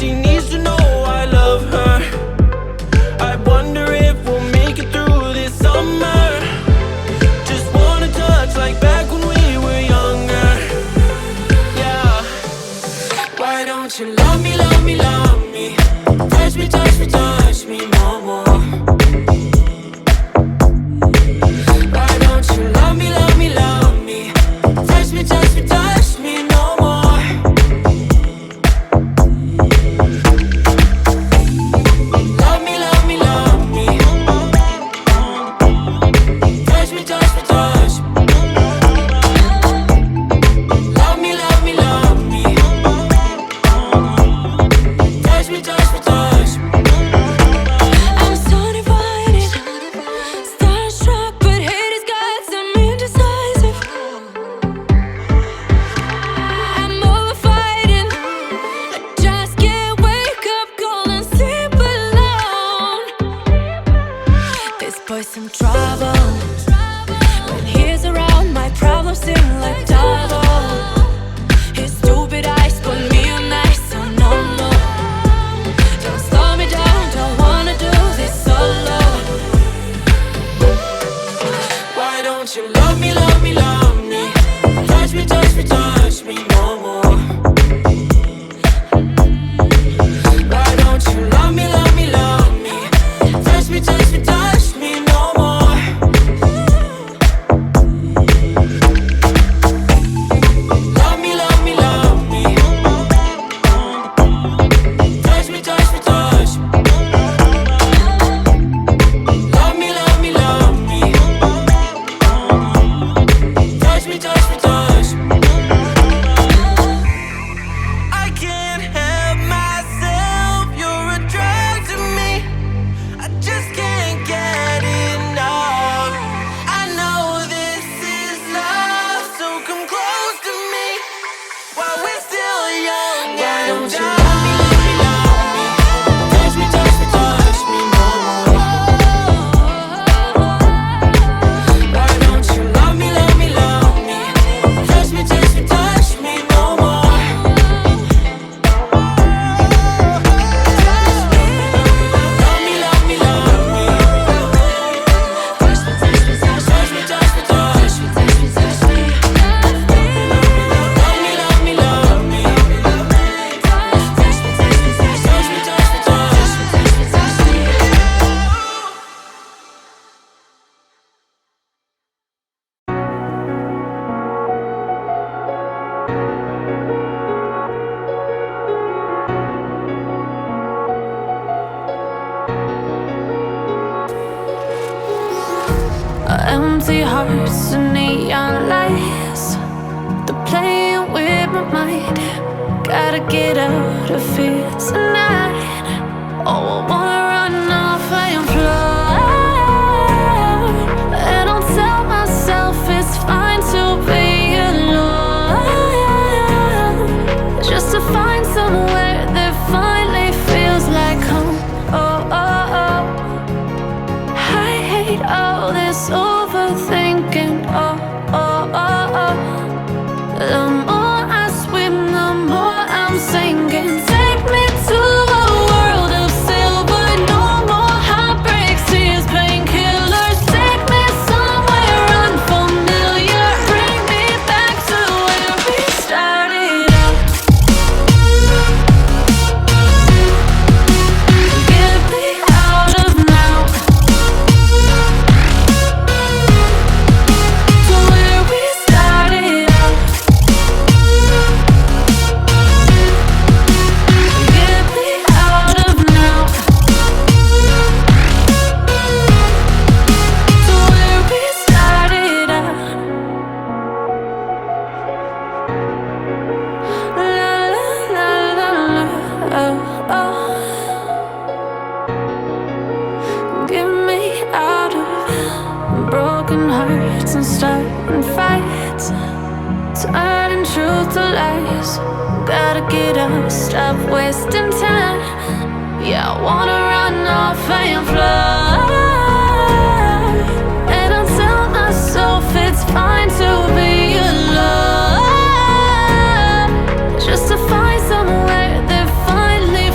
she needs to know I love her. I wonder if we'll make it through this summer. Just wanna touch like back when we were younger. Yeah. Why don't you love me, love me, love me? Touch me, touch me, touch me no more. Why don't you love me, love me, love me? Touch me, touch me, touch me no more. Love me, love me, love me. Touch me, touch me, touch me. Love me, love me, love me. Touch me, touch me, touch me. I'm so divided, starstruck, but hate has got some indecisive. I'm over fighting, I just can't wake up cold and sleep alone. This boy's some trouble. When he's around, my problems seem like double. His stupid eyes put me on ice, so no more. Don't slow me down, don't wanna do this solo. Why don't you love me, love me, love me? Touch me, touch me, touch me no more. Why don't you love me, love me, love me? Touch me, touch me, touch me no more. Love me, love me, love me. Touch me, touch me, touch me. Love me, love me, love me. Touch me, touch me, touch me. I can't help myself, you're a drug to me. I just can't get enough. I know this is love, so come close to me while we're still young. Why don't you love me, love me, love me? Touch me, touch me, touch me no more. Why don't you love me, love me, love me? Touch me, touch me, touch me no more. Love me, love me, love me. Touch me, touch me, touch me, touch me, touch me, touch me, touch me. Love me, love me, love me. Touch me, touch me, touch me, touch me, touch me, touch me, touch me, touch me. Empty hearts and neon lights, they're playing with my mind. Gotta get out of here tonight. Oh, I wanna run off and fly. And I'll tell myself it's fine to be alone, just to find somewhere that finally feels like home. Oh, oh, oh. I hate all this overthinking. Oh, oh, oh, oh. The more I swim, the more I'm sinking. Take me to a world of silver. No more heartbreaks, tears, painkillers. Take me somewhere unfamiliar. Bring me back to where we started out. Get me out of now. To where we started out. Get me out of now. To where we started out. La la la la la. Oh, oh. Get me out of broken hearts and starting fights, turning truth to lies. Gotta get up, stop wasting time. Yeah, I wanna run off and fly. And I'll tell myself it's fine to be alone, just to find somewhere that finally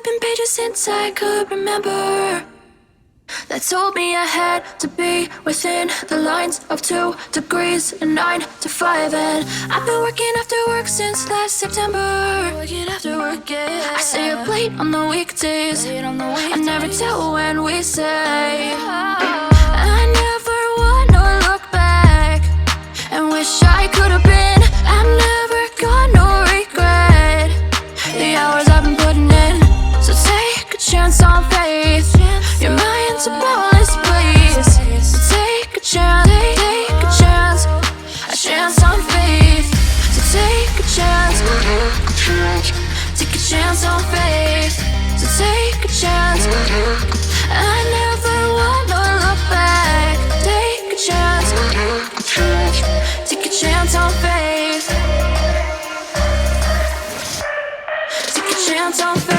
flipping pages since I could remember, that told me I had to be within the lines of 2 degrees and 9 to 5. And I've been working after work since last September. Working after work, yeah. I stay up late on the weekdays. I never tell when we say. I never wanna look back and wish I could have been. I'm never gonna regret the hours I've been putting in. So take a chance on faith. Your mind's a boundless place. So take a chance, take a chance, a chance on faith. So take a chance, take a chance on faith. So take a chance. I never wanna look back. Take a chance, take a chance on faith. Take a chance on faith.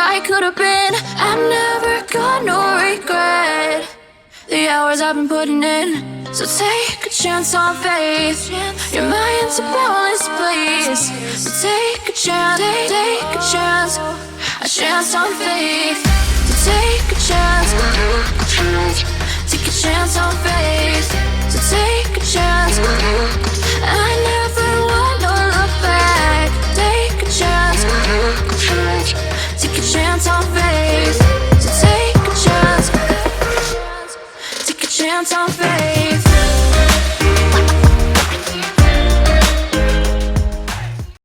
I could have been. I'm never gonna regret the hours I've been putting in. So take a chance on faith. Your mind's a boundless place. So take a chance, take a chance on faith. So take a chance, take a chance on faith. So take a chance. I never wanna look back. Take a chance. Take a chance on faith.